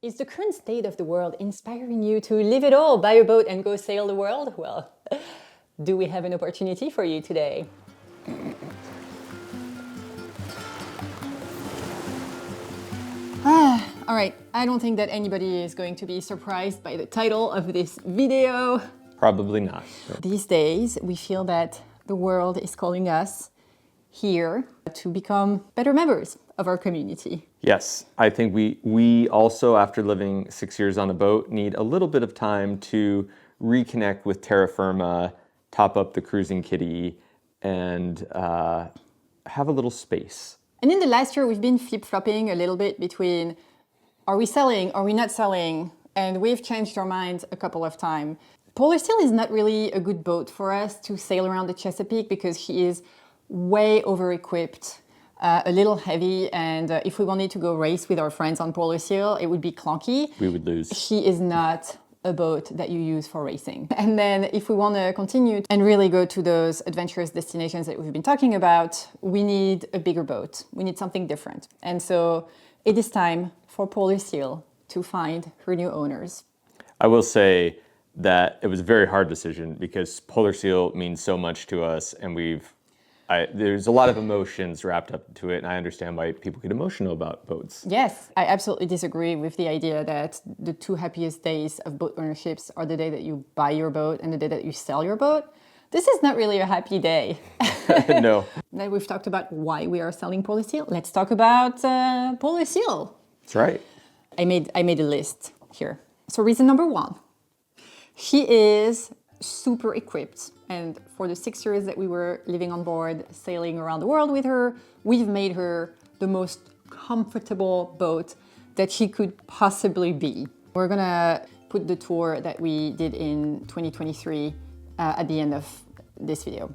Is the current state of the world inspiring you to live it all, buy a boat and go sail the world? Well, do we have an opportunity for you today? All right, I don't think that anybody is going to be surprised by the title of this video. Probably not. No. These days, we feel that the world is calling us here to become better members of our community. Yes, I think we also, after living 6 years on a boat, need a little bit of time to reconnect with terra firma, top up the cruising kitty, and have a little space. And in the last year, we've been flip-flopping a little bit between are we selling, are we not selling? And we've changed our minds a couple of times. Polar Seal is not really a good boat for us to sail around the Chesapeake because he is way over-equipped, a little heavy, and if we wanted to go race with our friends on Polar Seal, it would be clunky. We would lose. He is not a boat that you use for racing. And then if we want to continue and really go to those adventurous destinations that we've been talking about, we need a bigger boat. We need something different. And so it is time for Polar Seal to find her new owners. I will say that it was a very hard decision because Polar Seal means so much to us, and there's a lot of emotions wrapped up to it, and I understand why people get emotional about boats. Yes, I absolutely disagree with the idea that the two happiest days of boat ownerships are the day that you buy your boat and the day that you sell your boat. This is not really a happy day. No. Now we've talked about why we are selling Polar Seal. Let's talk about Polar Seal. That's right. I made a list here. So reason number one, she is super equipped. And for the 6 years that we were living on board, sailing around the world with her, we've made her the most comfortable boat that she could possibly be. We're gonna put the tour that we did in 2023 at the end of this video.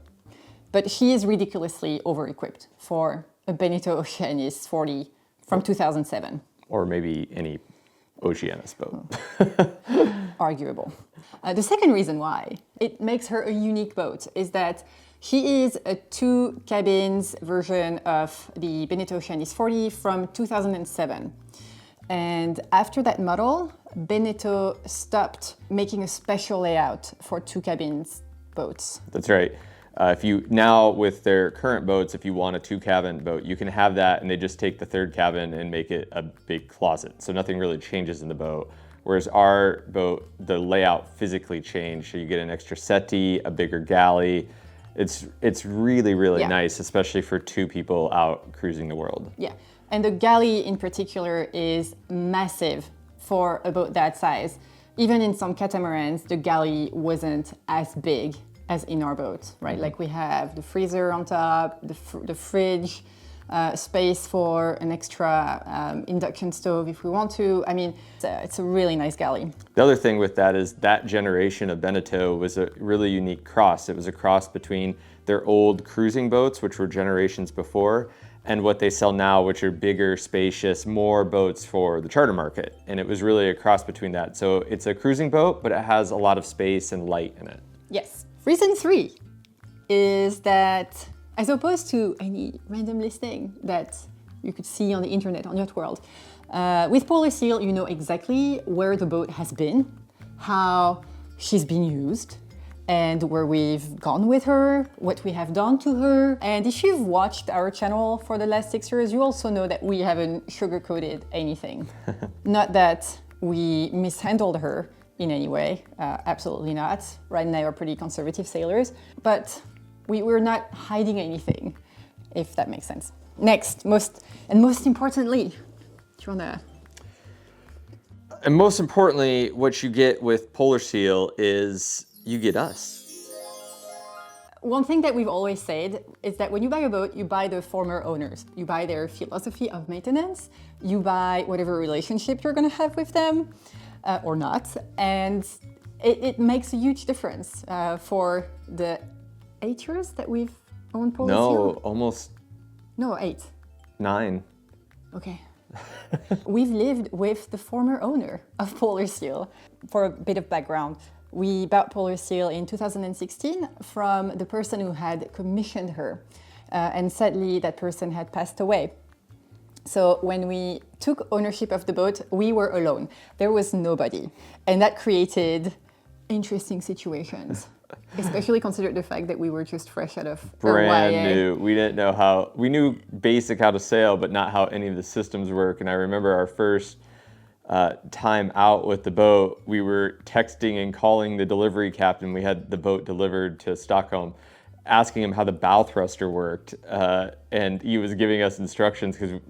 But she is ridiculously over-equipped for a Beneteau Oceanis 40 from 2007. Or maybe any Oceanis boat. Arguable. The second reason why it makes her a unique boat is that she is a 2 cabins version of the Beneteau Oceanis 40 from 2007. And after that model, Beneteau stopped making a special layout for 2 cabins boats. That's right. If you now, with their current boats, if you want a 2-cabin boat, you can have that, and they just take the 3rd cabin and make it a big closet. So nothing really changes in the boat. Whereas our boat, the layout physically changed. So you get an extra settee, a bigger galley. It's really, really nice, especially for 2 people out cruising the world. Yeah, and the galley in particular is massive for a boat that size. Even in some catamarans, the galley wasn't as big as in our boat, right? Mm-hmm. Like we have the freezer on top, the fridge, space for an extra induction stove if we want to. I mean, it's a really nice galley. The other thing with that is that generation of Beneteau was a really unique cross. It was a cross between their old cruising boats, which were generations before, and what they sell now, which are bigger, spacious, more boats for the charter market. And it was really a cross between that. So it's a cruising boat, but it has a lot of space and light in it. Yes. Reason 3 is that as opposed to any random listing that you could see on the internet, on Yacht World, with Polar Seal, you know exactly where the boat has been, how she's been used, and where we've gone with her, what we have done to her. And if you've watched our channel for the last 6 years, you also know that we haven't sugar-coated anything. Not that we mishandled her in any way, absolutely not. Ryan and I are pretty conservative sailors, but we're not hiding anything, if that makes sense. Next, most importantly, do you wanna? And most importantly, what you get with Polar Seal is you get us. One thing that we've always said is that when you buy a boat, you buy the former owners. You buy their philosophy of maintenance, you buy whatever relationship you're gonna have with them, or not, and it makes a huge difference for the 8 years that we've owned Polar Seal. No, almost. No, 8. 9. Okay. We've lived with the former owner of Polar Seal. For a bit of background, we bought Polar Seal in 2016 from the person who had commissioned her, and sadly that person had passed away. So when we took ownership of the boat, we were alone. There was nobody. And that created interesting situations, especially considered the fact that we were just fresh out of Brand YA. new. We didn't know we knew basic how to sail, but not how any of the systems work. And I remember our first time out with the boat, we were texting and calling the delivery captain. We had the boat delivered to Stockholm, asking him how the bow thruster worked. And he was giving us instructions because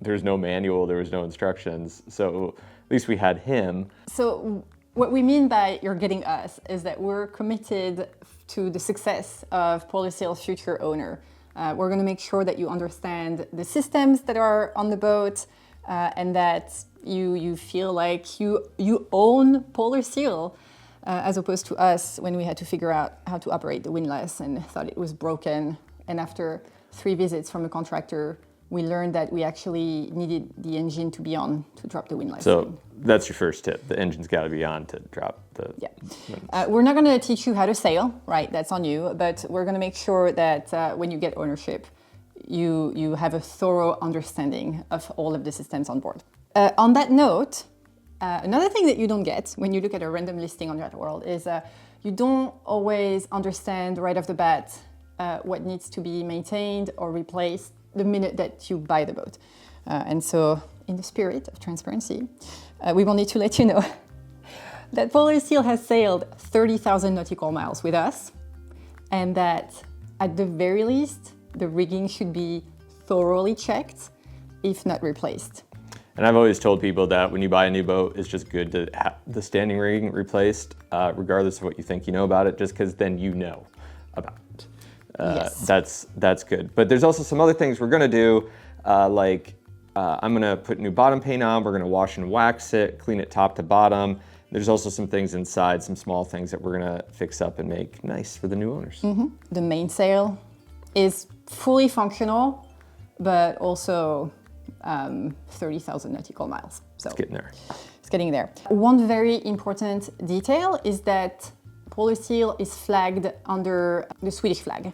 there's no manual, there was no instructions. So at least we had him. So what we mean by you're getting us is that we're committed to the success of Polyseal's future owner. We're going to make sure that you understand the systems that are on the boat and that you feel like you own Polar Seal, as opposed to us when we had to figure out how to operate the windlass and thought it was broken. And after 3 visits from a contractor, we learned that we actually needed the engine to be on to drop the windlass. So that's your first tip. The engine's got to be on to drop the... Yeah. We're not going to teach you how to sail, right? That's on you. But we're going to make sure that when you get ownership, you have a thorough understanding of all of the systems on board. On that note, another thing that you don't get when you look at a random listing on Yacht World is you don't always understand right off the bat what needs to be maintained or replaced the minute that you buy the boat. And so, in the spirit of transparency, we wanted to let you know that Polar Seal has sailed 30,000 nautical miles with us, and that at the very least, the rigging should be thoroughly checked, if not replaced. And I've always told people that when you buy a new boat, it's just good to have the standing rigging replaced, regardless of what you think you know about it, just because then you know about it. Yes. That's good. But there's also some other things we're gonna do, I'm gonna put new bottom paint on, we're gonna wash and wax it, clean it top to bottom. There's also some things inside, some small things that we're gonna fix up and make nice for the new owners. Mm-hmm. The mainsail is fully functional, but also 30,000 nautical miles. So It's getting there. It's getting there. One very important detail is that Polar Seal is flagged under the Swedish flag.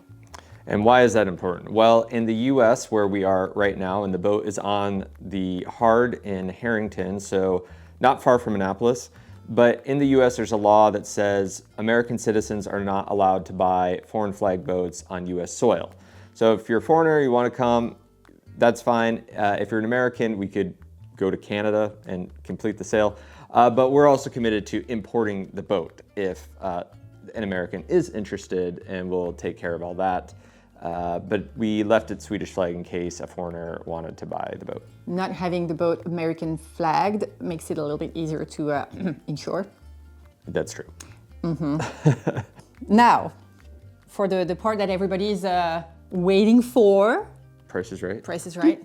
And why is that important? Well, in the US, where we are right now, and the boat is on the Hard in Harrington, so not far from Annapolis, but in the US, there's a law that says American citizens are not allowed to buy foreign flag boats on US soil. So if you're a foreigner, you want to come, that's fine. If you're an American, we could go to Canada and complete the sale. But we're also committed to importing the boat if an American is interested, and we'll take care of all that. But we left it Swedish flag in case a foreigner wanted to buy the boat. Not having the boat American flagged makes it a little bit easier to insure. That's true. Mm-hmm. Now, for the part that everybody's waiting for. Price is Right. Price is Right.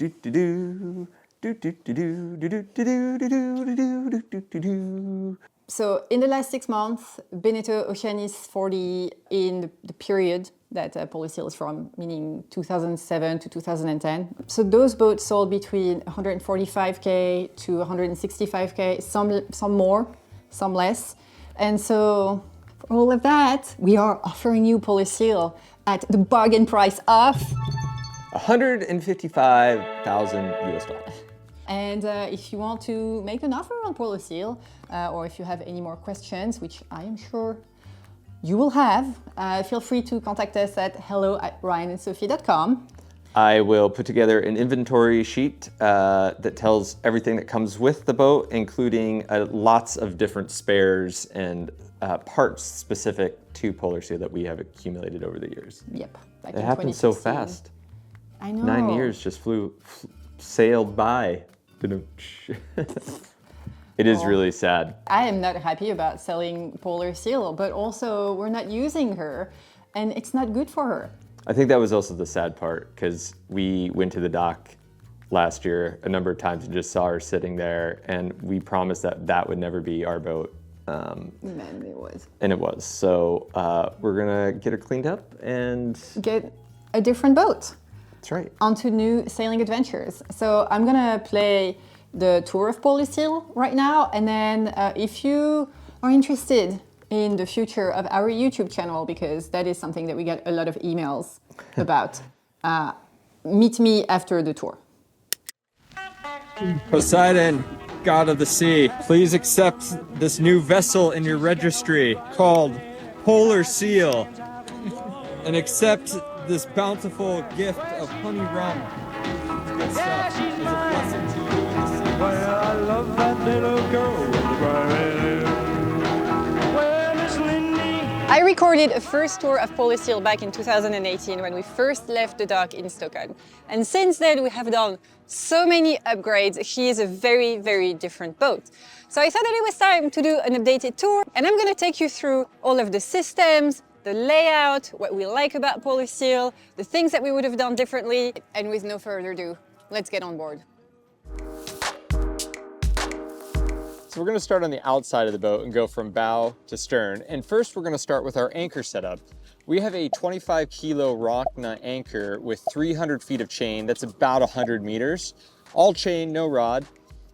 So in the last 6 months, Beneteau Oceanis 40 in the period that Polar Seal is from, meaning 2007 to 2010. So those boats sold between 145K to 165K, some more, some less. And so for all of that, we are offering you Polar Seal at the bargain price of $155,000 US. And if you want to make an offer on Polar Seal, or if you have any more questions, which I am sure you will have, feel free to contact us at hello@ryanandsophie.com. I will put together an inventory sheet that tells everything that comes with the boat, including lots of different spares and parts specific to Polar Seal that we have accumulated over the years. Yep. It happened so fast. I know. 9 years just sailed by. It is really sad. I am not happy about selling Polar Seal, but also we're not using her, and it's not good for her. I think that was also the sad part, because we went to the dock last year a number of times and just saw her sitting there, and we promised that that would never be our boat. Man, it was. And it was. So we're gonna get her cleaned up and get a different boat. That's right. Onto new sailing adventures. So I'm gonna play the tour of Polar Seal right now, and then if you are interested in the future of our YouTube channel, because that is something that we get a lot of emails about, meet me after the tour. Poseidon, god of the sea, please accept this new vessel in your registry called Polar Seal, and accept this bountiful gift of honey rum. It's good stuff. It's a blessing to you and the sea. Well, I love that little girl with the bright red hair. Well, Miss Lindy. I recorded a first tour of Polar Seal back in 2018 when we first left the dock in Stockholm. And since then we have done so many upgrades. She is a very, very different boat. So I thought that it was time to do an updated tour, and I'm gonna take you through all of the systems, the layout, what we like about Polar Seal, the things that we would have done differently. And with no further ado, let's get on board. So we're going to start on the outside of the boat and go from bow to stern. And first we're going to start with our anchor setup. We have a 25 kilo rock nut anchor with 300 feet of chain. That's about 100 meters. All chain, no rod.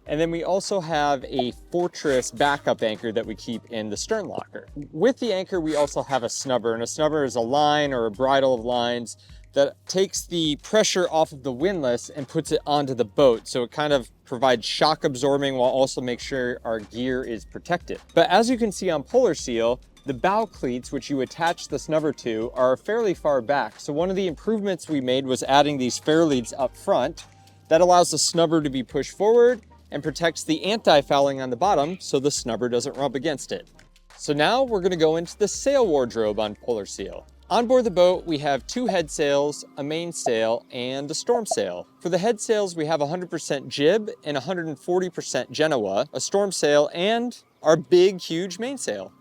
And then we also have a Fortress backup anchor that we keep in the stern locker. With the anchor, we also have a snubber, and a snubber is a line or a bridle of lines that takes the pressure off of the windlass and puts it onto the boat. So it kind of provides shock absorbing while also make sure our gear is protected. But as you can see on Polar Seal, the bow cleats, which you attach the snubber to, are fairly far back. So one of the improvements we made was adding these fairleads up front. That allows the snubber to be pushed forward and protects the anti-fouling on the bottom so the snubber doesn't rub against it. So now we're going to go into the sail wardrobe on Polar Seal. On board the boat, we have 2 head sails, a mainsail, and a storm sail. For the head sails, we have 100% jib and 140% Genoa, a storm sail, and our big, huge mainsail.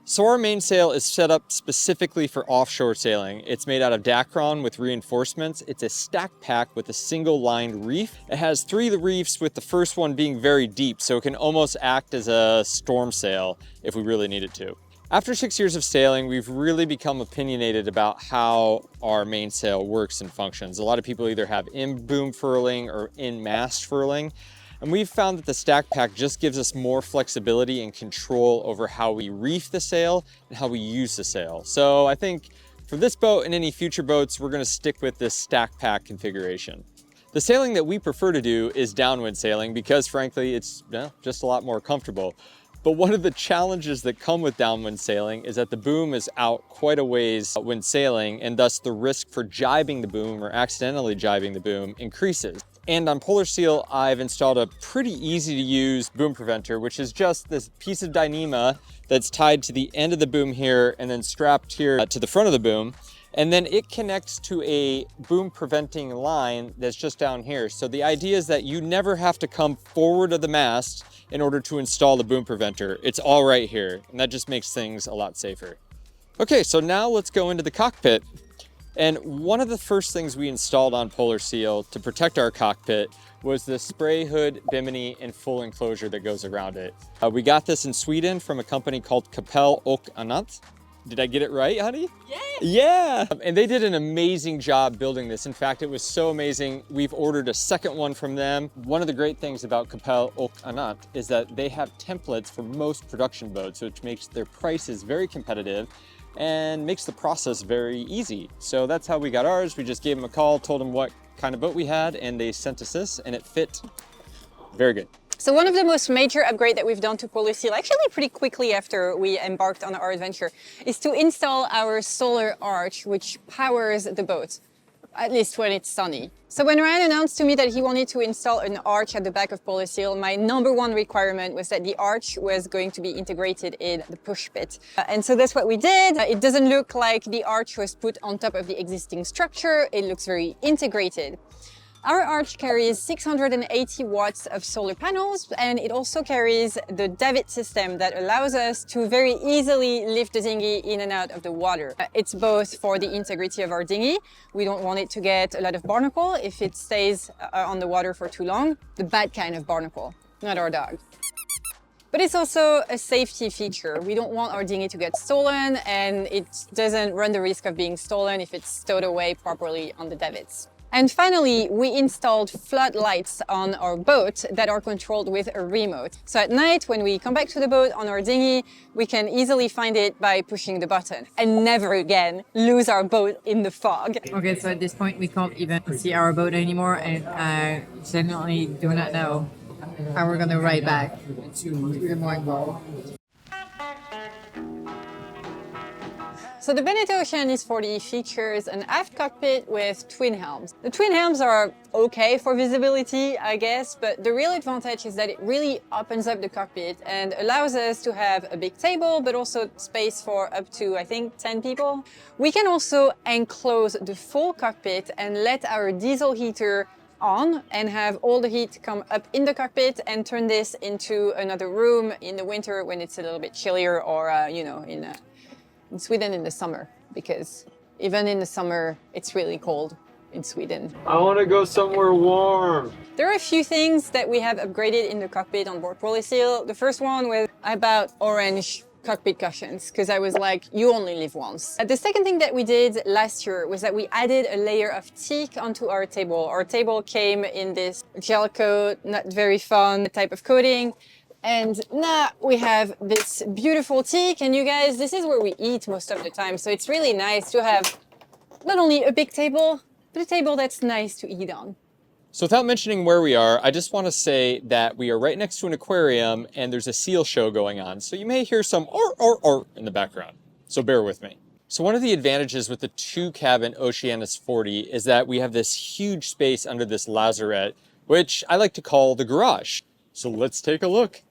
So our mainsail is set up specifically for offshore sailing. It's made out of Dacron with reinforcements. It's a stack pack with a single lined reef. It has 3 reefs, with the first one being very deep, so it can almost act as a storm sail if we really needed to. After 6 years of sailing, we've really become opinionated about how our mainsail works and functions. A lot of people either have in-boom furling or in-mast furling. And we've found that the stack pack just gives us more flexibility and control over how we reef the sail and how we use the sail. So I think for this boat and any future boats, we're going to stick with this stack pack configuration. The sailing that we prefer to do is downwind sailing because frankly, it's just a lot more comfortable. But one of the challenges that come with downwind sailing is that the boom is out quite a ways when sailing, and thus the risk for jibing the boom or accidentally jibing the boom increases. And on Polar Seal, I've installed a pretty easy to use boom preventer, which is just this piece of Dyneema that's tied to the end of the boom here and then strapped here to the front of the boom. And then it connects to a boom preventing line that's just down here. So the idea is that you never have to come forward of the mast in order to install the boom preventer. It's all right here, and that just makes things a lot safer. Okay, so now let's go into the cockpit. And one of the first things we installed on Polar Seal to protect our cockpit was the spray hood bimini and full enclosure that goes around it. We got this in Sweden from a company called Cockpit Oceanis. Did I get it right, honey? Yeah. Yeah. And they did an amazing job building this. In fact, it was so amazing. We've ordered a second one from them. One of the great things about Cockpit Oceanis is that they have templates for most production boats, which makes their prices very competitive and makes the process very easy. So that's how we got ours. We just gave them a call, told them what kind of boat we had, and they sent us this, and it fit very good. So one of the most major upgrades that we've done to Polar Seal, actually pretty quickly after we embarked on our adventure, is to install our solar arch, which powers the boat, at least when it's sunny. So when Ryan announced to me that he wanted to install an arch at the back of Polar Seal, my #1 requirement was that the arch was going to be integrated in the push pit. And so that's what we did. It doesn't look like the arch was put on top of the existing structure. It looks very integrated. Our arch carries 680 watts of solar panels, and it also carries the davit system that allows us to very easily lift the dinghy in and out of the water. It's both for the integrity of our dinghy. We don't want it to get a lot of barnacle if it stays on the water for too long. The bad kind of barnacle, not our dog. But it's also a safety feature. We don't want our dinghy to get stolen, and it doesn't run the risk of being stolen if it's stowed away properly on the davits. And finally, we installed floodlights on our boat that are controlled with a remote. So at night, when we come back to the boat on our dinghy, we can easily find it by pushing the button and never again lose our boat in the fog. Okay, so at this point, we can't even see our boat anymore, and I genuinely do not know and we're gonna ride back to the morning bowl. So the Beneteau Oceanis 40 features an aft cockpit with twin helms. The twin helms are okay for visibility, I guess, but the real advantage is that it really opens up the cockpit and allows us to have a big table, but also space for up to, I think, 10 people. We can also enclose the full cockpit and let our diesel heater on and have all the heat come up in the cockpit and turn this into another room in the winter when it's a little bit chillier, or, you know, in Sweden in the summer, because even in the summer it's really cold in Sweden. I want to go somewhere warm. There are a few things that we have upgraded in the cockpit on board Polyseal. The first one was I bought orange cockpit cushions because I was like, you only live once. The second thing that we did last year was that we added a layer of teak onto our table. Our table came in this gel coat, not very fun type of coating. And now we have this beautiful teak, and you guys, this is where we eat most of the time. So it's really nice to have not only a big table, but a table that's nice to eat on. So without mentioning where we are, I just want to say that we are right next to an aquarium and there's a seal show going on. So you may hear some or in the background. So bear with me. So one of the advantages with the 2-cabin Oceanis 40 is that we have this huge space under this lazarette, which I like to call the garage. So let's take a look.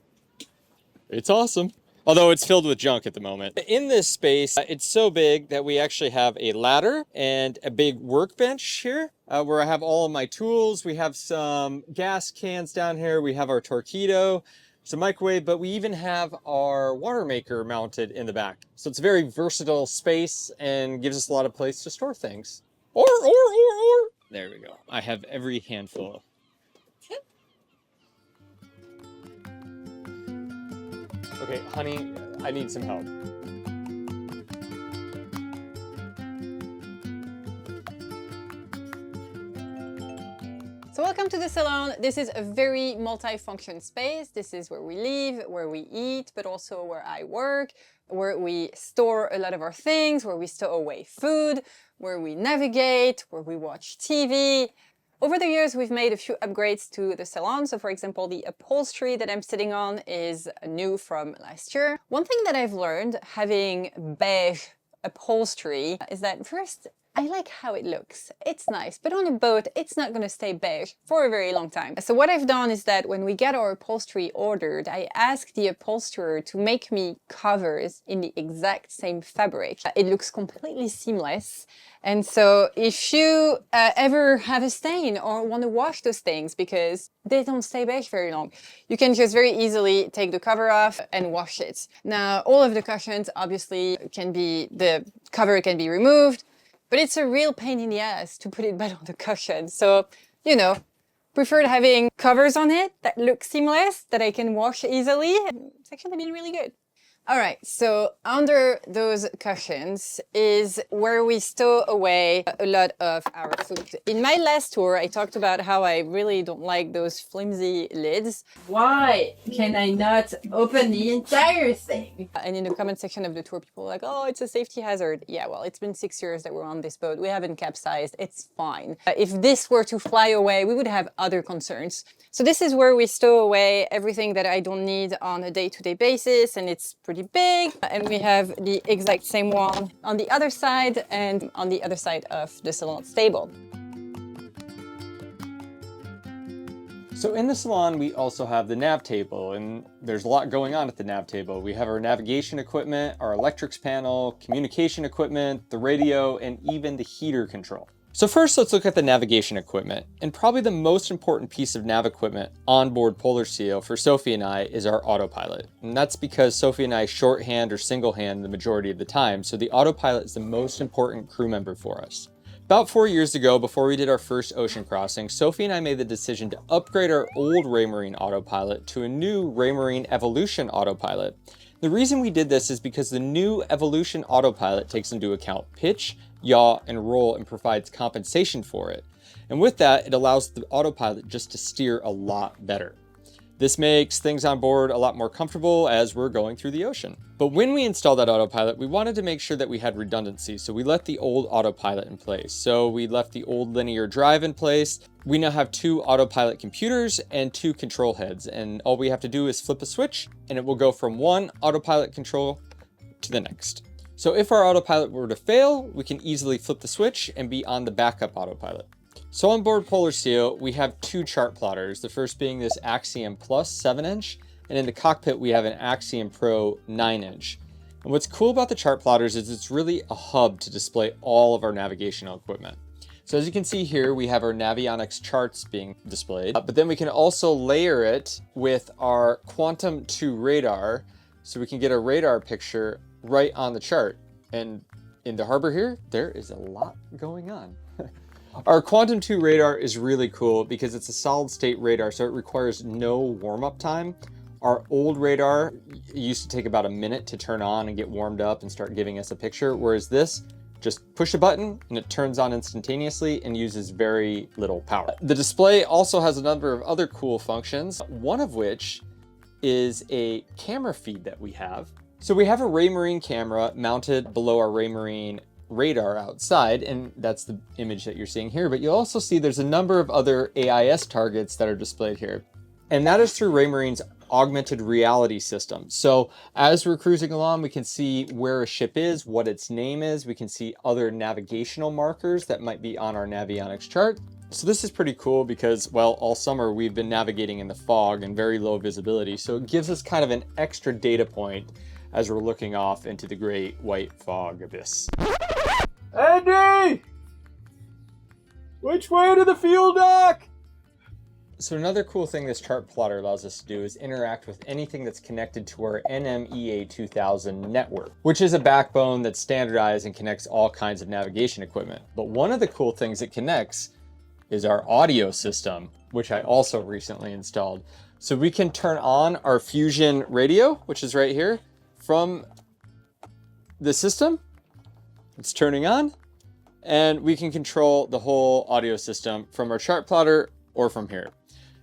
It's awesome. Although it's filled with junk at the moment. In this space, it's so big that we actually have a ladder and a big workbench here where I have all of my tools. We have some gas cans down here. We have our Torpedo, some microwave, but we even have our water maker mounted in the back. So it's a very versatile space and gives us a lot of place to store things. Or. There we go. I have every handful. Okay, honey, I need some help. So welcome to the Salon. This is a very multi-function space. This is where we live, where we eat, but also where I work, where we store a lot of our things, where we stow away food, where we navigate, where we watch TV. Over the years, we've made a few upgrades to the Salon. So for example, the upholstery that I'm sitting on is new from last year. One thing that I've learned having beige upholstery is that first, I like how it looks. It's nice, but on a boat, it's not gonna stay beige for a very long time. So what I've done is that when we get our upholstery ordered, I asked the upholsterer to make me covers in the exact same fabric. It looks completely seamless. And so if you ever have a stain or want to wash those things because they don't stay beige very long, you can just very easily take the cover off and wash it. Now, all of the cushions obviously the cover can be removed, but it's a real pain in the ass to put it back on the cushion. So, you know, preferred having covers on it that look seamless, that I can wash easily. It's actually been really good. All right, so under those cushions is where we stow away a lot of our food. In my last tour, I talked about how I really don't like those flimsy lids. Why can I not open the entire thing? And in the comment section of the tour, people are like, oh, it's a safety hazard. Yeah, well, it's been 6 years that we're on this boat. We haven't capsized, it's fine. If this were to fly away, we would have other concerns. So this is where we stow away everything that I don't need on a day-to-day basis, and it's pretty big. And we have the exact same one on the other side and on the other side of the Salon stable. So in the Salon, we also have the nav table, and there's a lot going on at the nav table. We have our navigation equipment, our electrics panel, communication equipment, the radio, and even the heater control. So first, let's look at the navigation equipment. And probably the most important piece of nav equipment on board Polar Seal for Sophie and I is our autopilot. And that's because Sophie and I shorthand or single hand the majority of the time. So the autopilot is the most important crew member for us. About 4 years ago, before we did our first ocean crossing, Sophie and I made the decision to upgrade our old Raymarine autopilot to a new Raymarine Evolution autopilot. The reason we did this is because the new Evolution autopilot takes into account pitch, yaw, and roll and provides compensation for it. And with that, it allows the autopilot just to steer a lot better. This makes things on board a lot more comfortable as we're going through the ocean. But when we installed that autopilot, we wanted to make sure that we had redundancy. So we left the old autopilot in place. So we left the old linear drive in place. We now have 2 autopilot computers and 2 control heads. And all we have to do is flip a switch and it will go from one autopilot control to the next. So if our autopilot were to fail, we can easily flip the switch and be on the backup autopilot. So on board Polar Seal, we have 2 chart plotters, the first being this Axiom Plus 7-inch, and in the cockpit we have an Axiom Pro 9-inch. And what's cool about the chart plotters is it's really a hub to display all of our navigational equipment. So as you can see here, we have our Navionics charts being displayed, but then we can also layer it with our Quantum 2 radar, so we can get a radar picture right on the chart. And in the harbor here, there is a lot going on. Our Quantum 2 radar is really cool because it's a solid state radar, so it requires no warm-up time. Our old radar used to take about a minute to turn on and get warmed up and start giving us a picture, whereas this, just push a button and it turns on instantaneously and uses very little power. The display also has a number of other cool functions, one of which is a camera feed that we have. So we have a Raymarine camera mounted below our Raymarine radar outside, and that's the image that you're seeing here, but you'll also see there's a number of other AIS targets that are displayed here. And that is through Raymarine's augmented reality system. So as we're cruising along, we can see where a ship is, what its name is. We can see other navigational markers that might be on our Navionics chart. So this is pretty cool because, well, all summer we've been navigating in the fog and very low visibility. So it gives us kind of an extra data point as we're looking off into the great white fog abyss. Andy! Which way to the fuel dock? So another cool thing this chart plotter allows us to do is interact with anything that's connected to our NMEA 2000 network, which is a backbone that's standardized and connects all kinds of navigation equipment. But one of the cool things it connects is our audio system, which I also recently installed. So we can turn on our Fusion radio, which is right here, from the system. It's turning on, and we can control the whole audio system from our chart plotter or from here.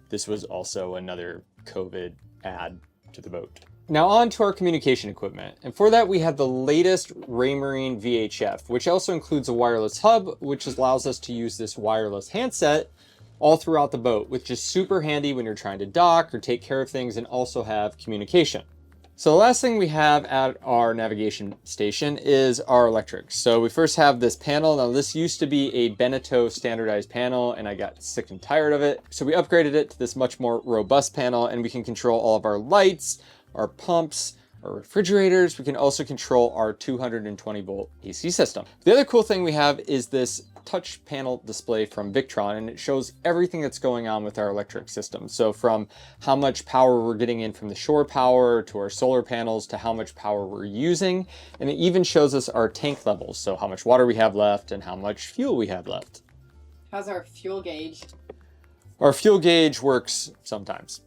This was also another COVID add to the boat. Now on to our communication equipment. And for that, we have the latest Raymarine VHF, which also includes a wireless hub, which allows us to use this wireless handset all throughout the boat, which is super handy when you're trying to dock or take care of things and also have communication. So the last thing we have at our navigation station is our electrics. So we first have this panel. Now this used to be a Beneteau standardized panel and I got sick and tired of it. So we upgraded it to this much more robust panel, and we can control all of our lights, our pumps, our refrigerators. We can also control our 220 volt AC system. The other cool thing we have is this touch panel display from Victron, and it shows everything that's going on with our electric system. So from how much power we're getting in from the shore power to our solar panels to how much power we're using. And it even shows us our tank levels. So how much water we have left and how much fuel we have left. How's our fuel gauge? Our fuel gauge works sometimes.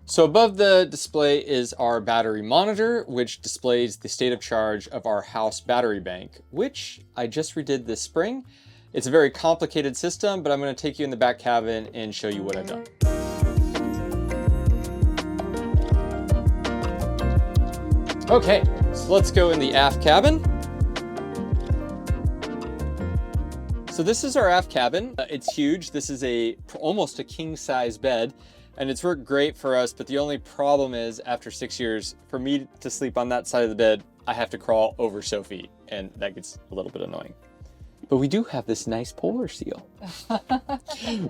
So above the display is our battery monitor, which displays the state of charge of our house battery bank, which I just redid this spring. It's a very complicated system, but I'm going to take you in the back cabin and show you what I've done. Okay, so let's go in the aft cabin. So this is our aft cabin. It's huge. This is almost a king size bed. And it's worked great for us, but the only problem is after 6 years, for me to sleep on that side of the bed, I have to crawl over Sophie, and that gets a little bit annoying. But we do have this nice polar seal.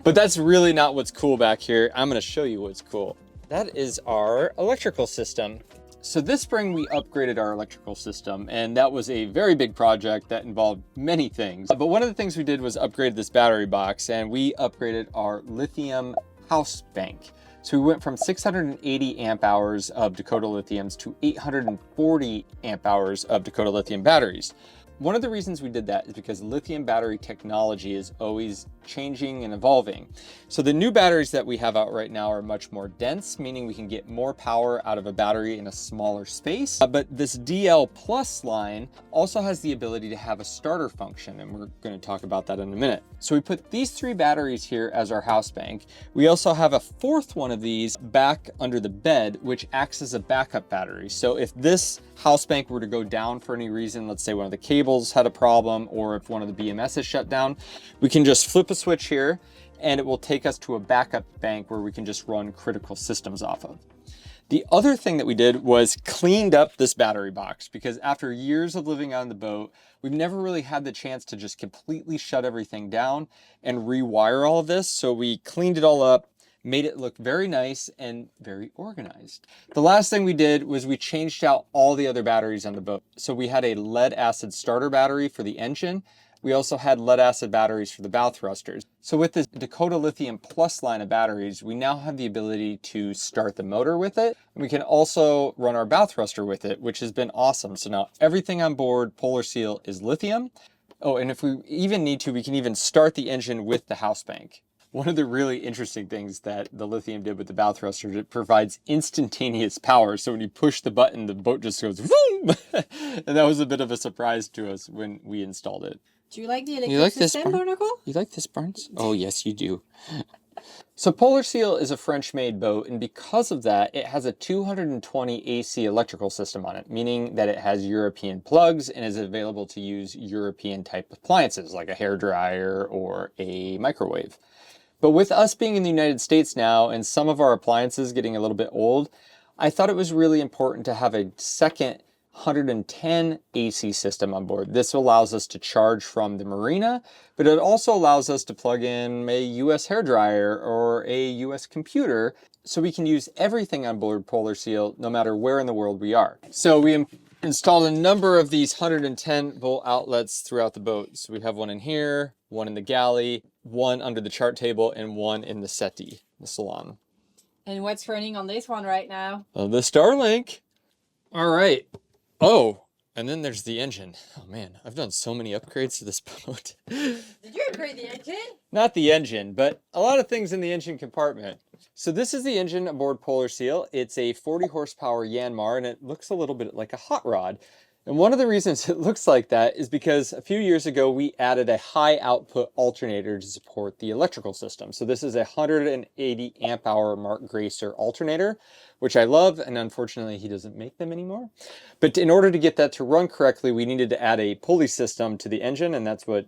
But that's really not what's cool back here. I'm gonna show you what's cool. That is our electrical system. So this spring we upgraded our electrical system, and that was a very big project that involved many things. But one of the things we did was upgrade this battery box, and we upgraded our lithium house bank. So we went from 680 amp hours of Dakota lithiums to 840 amp hours of Dakota lithium batteries. One of the reasons we did that is because lithium battery technology is always changing and evolving. So the new batteries that we have out right now are much more dense, meaning we can get more power out of a battery in a smaller space. But this DL Plus line also has the ability to have a starter function, and we're going to talk about that in a minute. So we put these 3 batteries here as our house bank. We also have a 4th one of these back under the bed, which acts as a backup battery. So if this house bank were to go down for any reason, let's say one of the cables had a problem, or if one of the BMS is shut down, we can just flip a switch here and it will take us to a backup bank where we can just run critical systems off of. The other thing that we did was cleaned up this battery box, because after years of living on the boat, we've never really had the chance to just completely shut everything down and rewire all of this. So we cleaned it all up, made it look very nice and very organized. The last thing we did was we changed out all the other batteries on the boat. So we had a lead acid starter battery for the engine. We also had lead acid batteries for the bow thrusters. So with this Dakota Lithium Plus line of batteries, we now have the ability to start the motor with it. And we can also run our bow thruster with it, which has been awesome. So now everything on board Polar Seal is lithium. Oh, and if we even need to, we can even start the engine with the house bank. One of the really interesting things that the lithium did with the bow thruster is it provides instantaneous power. So when you push the button, the boat just goes boom! And that was a bit of a surprise to us when we installed it. Do you like the electric system, Barnacle? You like this, Barnes? Oh, yes, you do. So Polar Seal is a French-made boat, and because of that, it has a 220 AC electrical system on it, meaning that it has European plugs and is available to use European type appliances like a hairdryer or a microwave. But with us being in the United States now and some of our appliances getting a little bit old, I thought it was really important to have a second 110 AC system on board. This allows us to charge from the marina, but it also allows us to plug in a US hairdryer or a US computer, so we can use everything on board Polar Seal no matter where in the world we are. So we installed a number of these 110 volt outlets throughout the boat. So we have one in here, one in the galley, one under the chart table, and one in the settee, the Salon. And what's running on this one right now? The Starlink. All right. Oh, and then there's the engine. Oh man, I've done so many upgrades to this boat. Did you upgrade the engine? Not the engine, but a lot of things in the engine compartment. So this is the engine aboard Polar Seal. It's a 40 horsepower Yanmar, and it looks a little bit like a hot rod. And one of the reasons it looks like that is because a few years ago, we added a high output alternator to support the electrical system. So this is a 180 amp hour Mark Gracer alternator, which I love, and unfortunately he doesn't make them anymore. But in order to get that to run correctly, we needed to add a pulley system to the engine, and that's what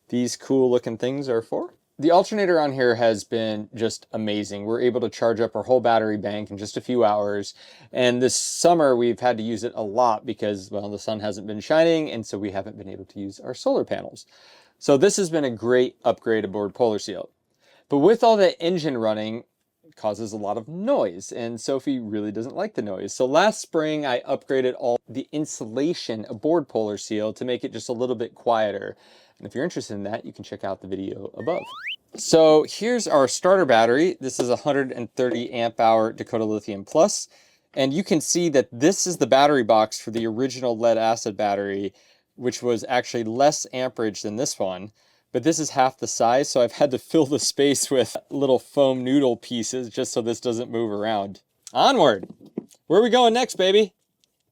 these cool looking things are for. The alternator on here has been just amazing. We're able to charge up our whole battery bank in just a few hours. And this summer we've had to use it a lot because, well, the sun hasn't been shining, and so we haven't been able to use our solar panels. So this has been a great upgrade aboard Polar Seal. But with all that engine running, it causes a lot of noise, and Sophie really doesn't like the noise. So last spring I upgraded all the insulation aboard Polar Seal to make it just a little bit quieter. And if you're interested in that, you can check out the video above. So here's our starter battery. This is a 130 amp hour Dakota Lithium Plus. And you can see that this is the battery box for the original lead acid battery, which was actually less amperage than this one. But this is half the size, so I've had to fill the space with little foam noodle pieces just so this doesn't move around. Onward! Where are we going next, baby?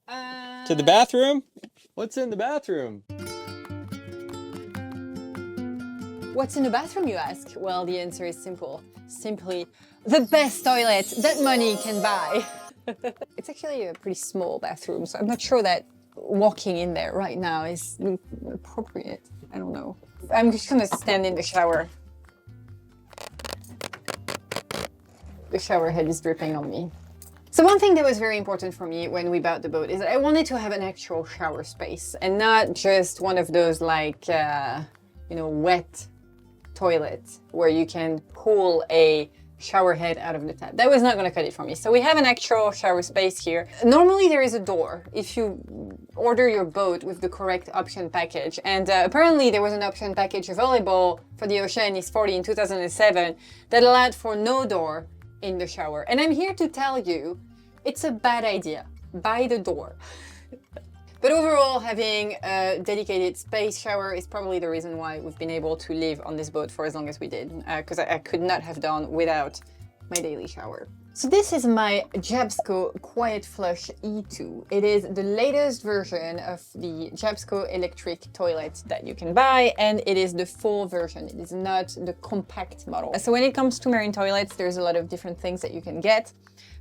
To the bathroom? What's in the bathroom? What's in the bathroom, you ask? Well, the answer is simple. Simply the best toilet that money can buy. It's actually a pretty small bathroom, so I'm not sure that walking in there right now is appropriate. I don't know. I'm just gonna stand in the shower. The shower head is dripping on me. So one thing that was very important for me when we bought the boat is that I wanted to have an actual shower space and not just one of those like, wet toilets where you can pull a shower head out of the tap. That was not going to cut it for me. So we have an actual shower space here. Normally there is a door if you order your boat with the correct option package. And apparently there was an option package available for the Oceanis 40 in 2007 that allowed for no door in the shower. And I'm here to tell you, it's a bad idea. Buy the door. But overall, having a dedicated space shower is probably the reason why we've been able to live on this boat for as long as we did, because I could not have done without my daily shower. So this is my Jabsco Quiet Flush E2. It is the latest version of the Jabsco electric toilet that you can buy, and it is the full version. It is not the compact model. So when it comes to marine toilets, there's a lot of different things that you can get.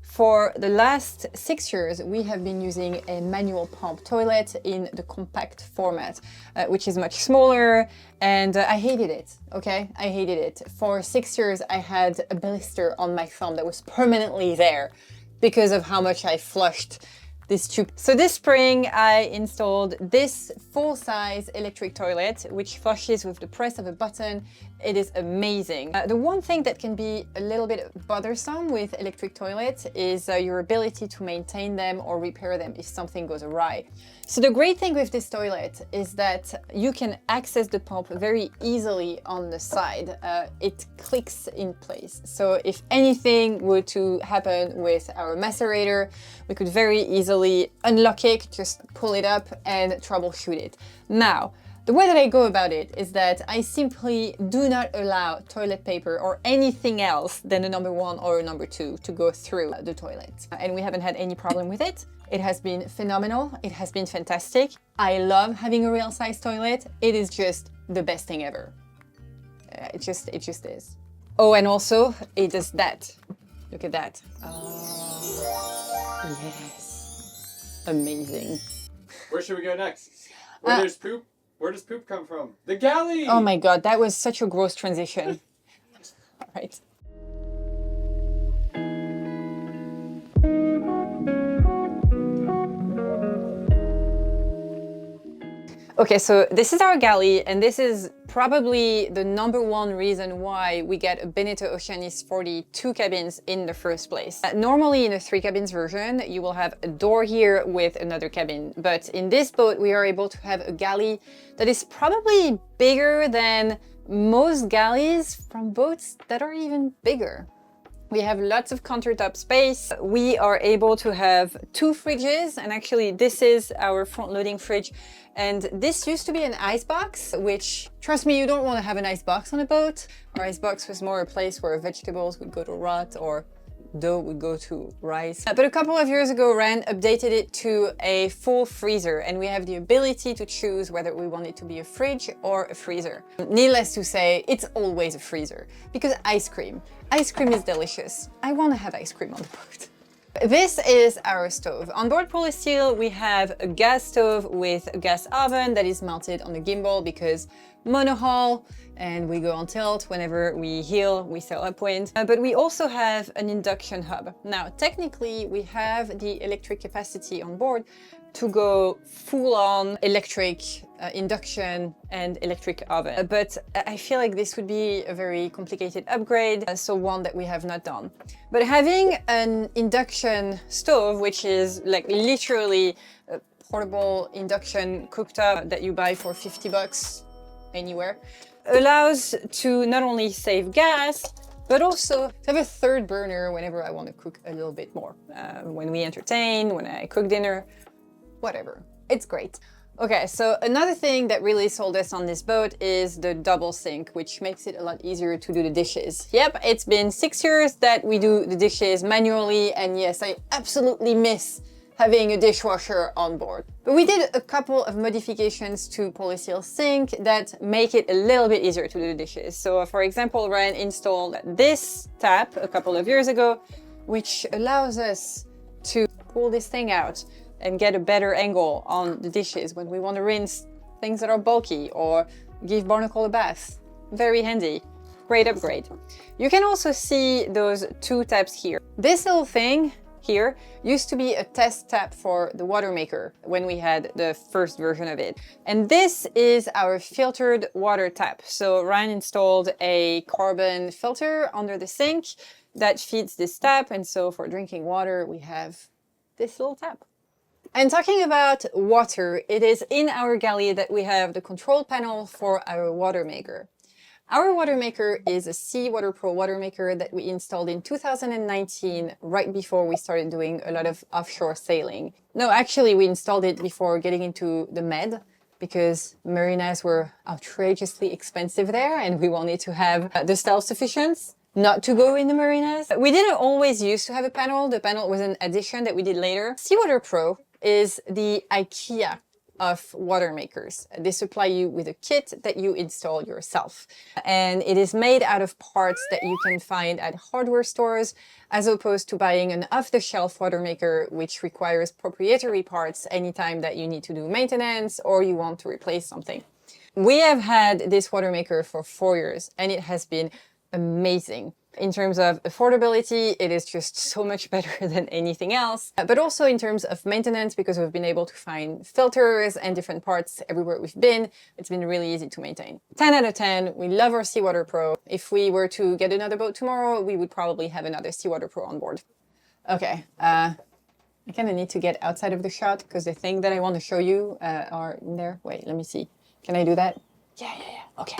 For the last 6 years, we have been using a manual pump toilet in the compact format, which is much smaller, and I hated it, okay? I hated it. For 6 years, I had a blister on my thumb that was permanently there because of how much I flushed this tube. So this spring, I installed this full-size electric toilet, which flushes with the press of a button. It is amazing. The one thing that can be a little bit bothersome with electric toilets is your ability to maintain them or repair them if something goes awry. So the great thing with this toilet is that you can access the pump very easily on the side. It clicks in place. So if anything were to happen with our macerator, we could very easily unlock it, just pull it up and troubleshoot it. Now, the way that I go about it is that I simply do not allow toilet paper or anything else than a number 1 or a number 2 to go through the toilet. And we haven't had any problem with it. It has been phenomenal. It has been fantastic. I love having a real size toilet. It is just the best thing ever. It just is. Oh, and also it does that. Look at that. Oh, yes. Amazing. Where should we go next? Where there's poop? Where does poop come from? The galley! Oh my god, that was such a gross transition. All right. Okay, so this is our galley, and this is probably the number 1 reason why we get a Beneteau Oceanis 42 cabins in the first place. Normally in a 3 cabins version, you will have a door here with another cabin, but in this boat we are able to have a galley that is probably bigger than most galleys from boats that are even bigger. We have lots of countertop space. We are able to have 2 fridges, and actually this is our front-loading fridge. And this used to be an ice box, which, trust me, you don't want to have an ice box on a boat. Our ice box was more a place where vegetables would go to rot or dough would go to rice. But a couple of years ago, Ran updated it to a full freezer, and we have the ability to choose whether we want it to be a fridge or a freezer. Needless to say, it's always a freezer, because ice cream is delicious. I want to have ice cream on the boat. This is our stove. On board Polysteel, we have a gas stove with a gas oven that is mounted on a gimbal because monohull, and we go on tilt. Whenever we heel, we sail upwind. But we also have an induction hub. Now, technically, we have the electric capacity on board to go full-on electric induction and electric oven. But I feel like this would be a very complicated upgrade, so one that we have not done. But having an induction stove, which is like literally a portable induction cooktop that you buy for 50 bucks anywhere, allows to not only save gas, but also to have a third burner whenever I want to cook a little bit more. When we entertain, when I cook dinner, whatever. It's great. Okay, so another thing that really sold us on this boat is the double sink, which makes it a lot easier to do the dishes. Yep, it's been 6 years that we do the dishes manually, and yes, I absolutely miss having a dishwasher on board. But we did a couple of modifications to Polysteel's sink that make it a little bit easier to do the dishes. So for example, Ryan installed this tap a couple of years ago, which allows us to pull this thing out and get a better angle on the dishes when we want to rinse things that are bulky or give Barnacle a bath. Very handy. Great upgrade. You can also see those 2 taps here. This little thing here used to be a test tap for the water maker when we had the first version of it. And this is our filtered water tap. So Ryan installed a carbon filter under the sink that feeds this tap. And so for drinking water, we have this little tap. And talking about water, it is in our galley that we have the control panel for our water maker. Our water maker is a Seawater Pro water maker that we installed in 2019, right before we started doing a lot of offshore sailing. No, actually, we installed it before getting into the Med, because marinas were outrageously expensive there and we wanted to have the self-sufficiency not to go in the marinas. We didn't always used to have a panel. The panel was an addition that we did later. Seawater Pro is the IKEA of water makers. They supply you with a kit that you install yourself. And it is made out of parts that you can find at hardware stores, as opposed to buying an off-the-shelf water maker, which requires proprietary parts anytime that you need to do maintenance or you want to replace something. We have had this water maker for 4 years and it has been amazing. In terms of affordability, it is just so much better than anything else. But also in terms of maintenance, because we've been able to find filters and different parts everywhere we've been, it's been really easy to maintain. 10 out of 10, we love our Seawater Pro. If we were to get another boat tomorrow, we would probably have another Seawater Pro on board. Okay, I kind of need to get outside of the shot because the thing that I want to show you are in there. Wait, let me see. Can I do that? Yeah, okay.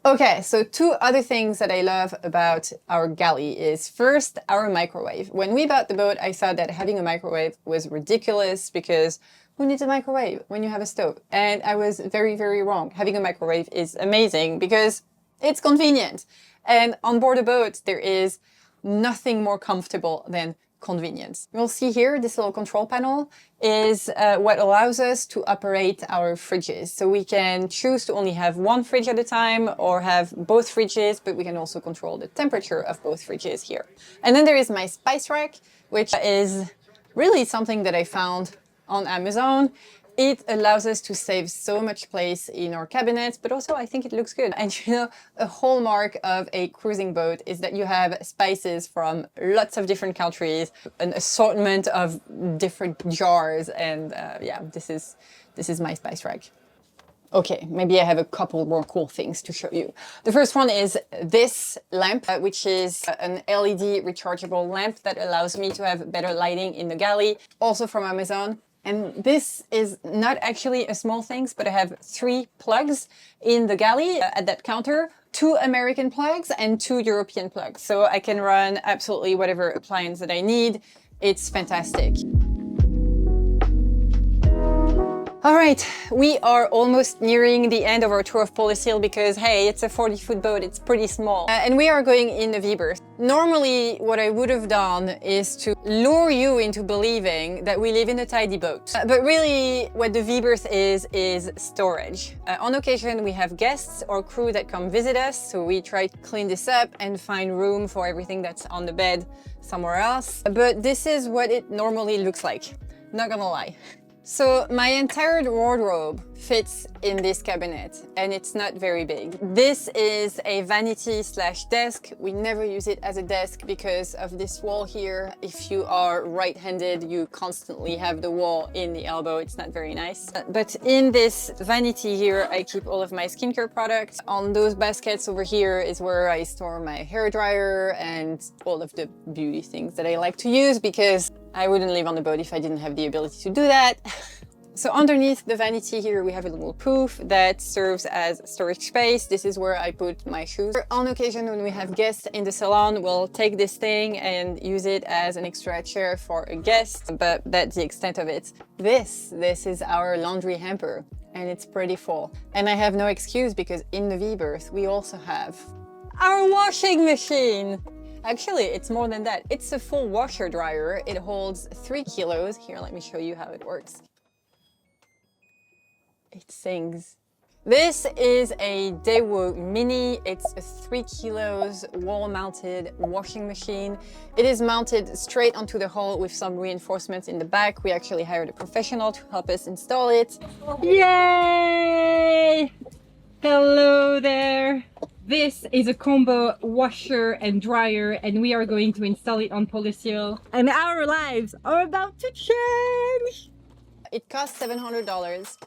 Okay, so 2 other things that I love about our Galley is first, our microwave. When we bought the boat, I thought that having a microwave was ridiculous because who needs a microwave when you have a stove? And I was very, very wrong. Having a microwave is amazing because it's convenient. And on board a boat, there is nothing more comfortable than convenience. You'll see here, this little control panel is what allows us to operate our fridges. So we can choose to only have one fridge at a time or have both fridges, but we can also control the temperature of both fridges here. And then there is my spice rack, which is really something that I found on Amazon. It allows us to save so much place in our cabinets, but also I think it looks good. And you know, a hallmark of a cruising boat is that you have spices from lots of different countries, an assortment of different jars, and yeah, this is my spice rack. Okay, maybe I have a couple more cool things to show you. The first one is this lamp, which is an LED rechargeable lamp that allows me to have better lighting in the galley, also from Amazon. And this is not actually a small thing, but I have 3 plugs in the galley at that counter, 2 American plugs and 2 European plugs. So I can run absolutely whatever appliance that I need. It's fantastic. All right, we are almost nearing the end of our tour of Polyseal because, hey, it's a 40-foot boat, it's pretty small. And we are going in the V-berth. Normally, what I would have done is to lure you into believing that we live in a tidy boat. But really, what the V-berth is storage. On occasion, we have guests or crew that come visit us, so we try to clean this up and find room for everything that's on the bed somewhere else. But this is what it normally looks like, not gonna lie. So my entire wardrobe fits in this cabinet and it's not very big. This is a vanity slash desk. We never use it as a desk because of this wall here. If you are right-handed, you constantly have the wall in the elbow. It's not very nice. But in this vanity here, I keep all of my skincare products. On those baskets over here is where I store my hair dryer and all of the beauty things that I like to use because I wouldn't live on the boat if I didn't have the ability to do that. So underneath the vanity here, we have a little poof that serves as storage space. This is where I put my shoes. On occasion, when we have guests in the salon, we'll take this thing and use it as an extra chair for a guest, but that's the extent of it. This is our laundry hamper, and it's pretty full. And I have no excuse because in the V-berth, we also have our washing machine. Actually, it's more than that. It's a full washer dryer. It holds 3 kilos. Here, let me show you how it works. It sings. This is a Daewoo Mini. It's a 3 kilos wall-mounted washing machine. It is mounted straight onto the hull with some reinforcements in the back. We actually hired a professional to help us install it. Yay! Hello there. This is a combo washer and dryer, and we are going to install it on Polyseal. And our lives are about to change! It cost $700.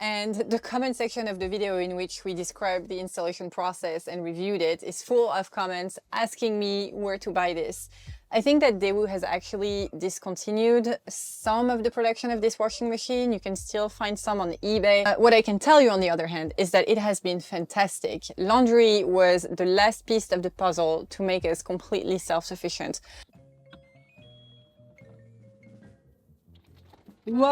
And the comment section of the video in which we described the installation process and reviewed it is full of comments asking me where to buy this. I think that Daewoo has actually discontinued some of the production of this washing machine. You can still find some on eBay. What I can tell you on the other hand is that it has been fantastic. Laundry was the last piece of the puzzle to make us completely self-sufficient. Whoa!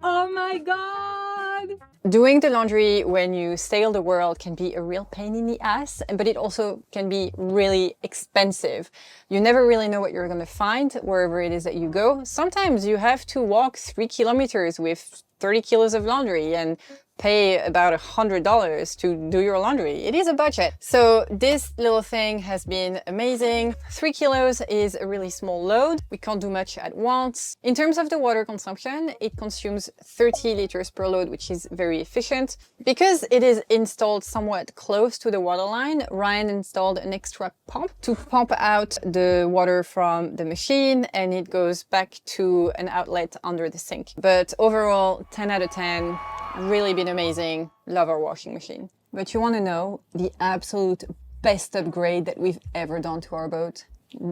Oh my god! Doing the laundry when you sail the world can be a real pain in the ass, but it also can be really expensive. You never really know what you're going to find wherever it is that you go. Sometimes you have to walk 3 kilometers with 30 kilos of laundry and pay about $100 to do your laundry. It is a budget. So this little thing has been amazing. 3 kilos is a really small load. We can't do much at once. In terms of the water consumption, it consumes 30 liters per load, which is very efficient. Because it is installed somewhat close to the water line, Ryan installed an extra pump to pump out the water from the machine, and it goes back to an outlet under the sink. But overall, 10 out of 10. Really been amazing. Love our washing machine. But you want to know the absolute best upgrade that we've ever done to our boat?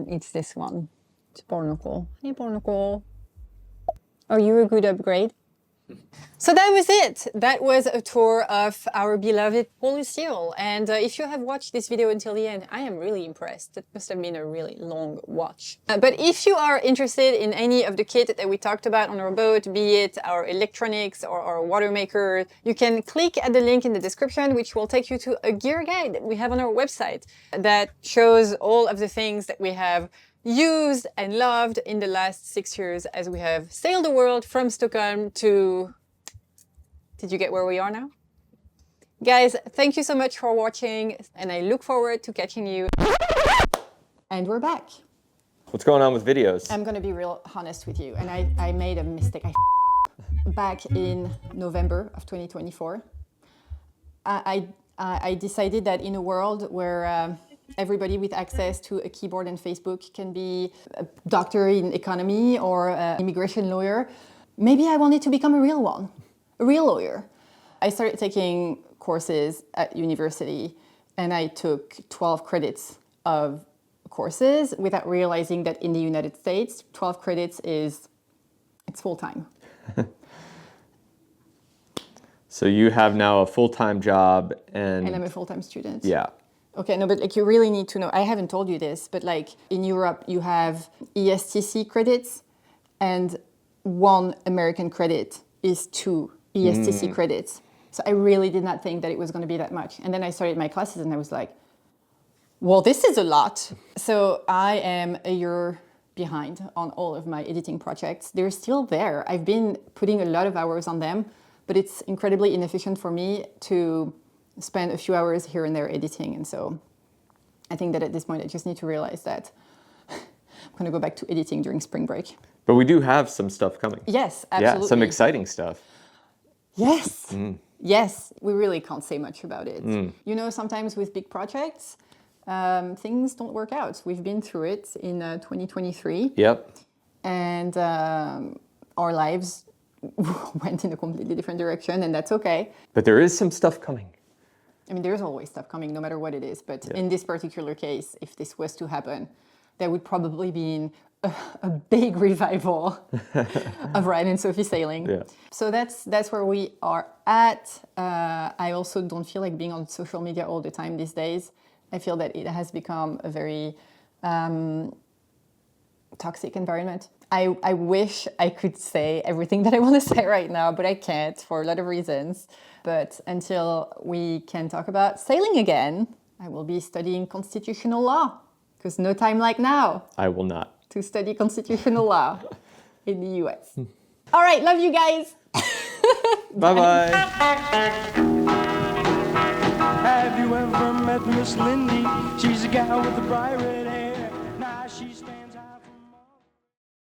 It's this one. It's Barnacle. Hey, Barnacle. Are you a good upgrade? So that was it. That was a tour of our beloved Polar Seal. And if you have watched this video until the end, I am really impressed. That must have been a really long watch. But if you are interested in any of the kit that we talked about on our boat, be it our electronics or our water maker, you can click at the link in the description, which will take you to a gear guide that we have on our website that shows all of the things that we have used and loved in the last 6 years as we have sailed the world from Stockholm to... Did you get where we are now? Guys, thank you so much for watching, and I look forward to catching you. And we're back. What's going on with videos? I'm gonna be real honest with you, and I made a mistake. Back in November of 2024, I decided that in a world where everybody with access to a keyboard and Facebook can be a doctor in economy or an immigration lawyer, maybe I wanted to become a real one, a real lawyer. I started taking courses at university, and I took 12 credits of courses without realizing that in the United States, 12 credits it's full-time. So you have now a full-time job and I'm a full-time student. Yeah. Okay, no, but like you really need to know, I haven't told you this, but like in Europe, you have ESTC credits, and 1 American credit is 2 ESTC credits. So I really did not think that it was going to be that much. And then I started my classes and I was like, well, this is a lot. So I am a year behind on all of my editing projects. They're still there. I've been putting a lot of hours on them, but it's incredibly inefficient for me to spend a few hours here and there editing. And so I think that at this point, I just need to realize that I'm going to go back to editing during spring break. But we do have some stuff coming. Yes, absolutely. Yeah, some exciting stuff. Yes. Yes, we really can't say much about it. You know, sometimes with big projects, things don't work out. We've been through it in 2023. Yep. And our lives went in a completely different direction, and that's okay. But there is some stuff coming. I mean, there's always stuff coming, no matter what it is. But in this particular case, if this was to happen, there would probably be a big revival of Ryan and Sophie sailing. Yeah. So that's where we are at. I also don't feel like being on social media all the time these days. I feel that it has become a very toxic environment. I wish I could say everything that I want to say right now, but I can't for a lot of reasons. But until we can talk about sailing again, I will be studying constitutional law, because no time like now I will not. to study constitutional law in the US. All right, love you guys. Bye-bye. Have you ever met Miss Lindy? She's a gal with the bright red hair.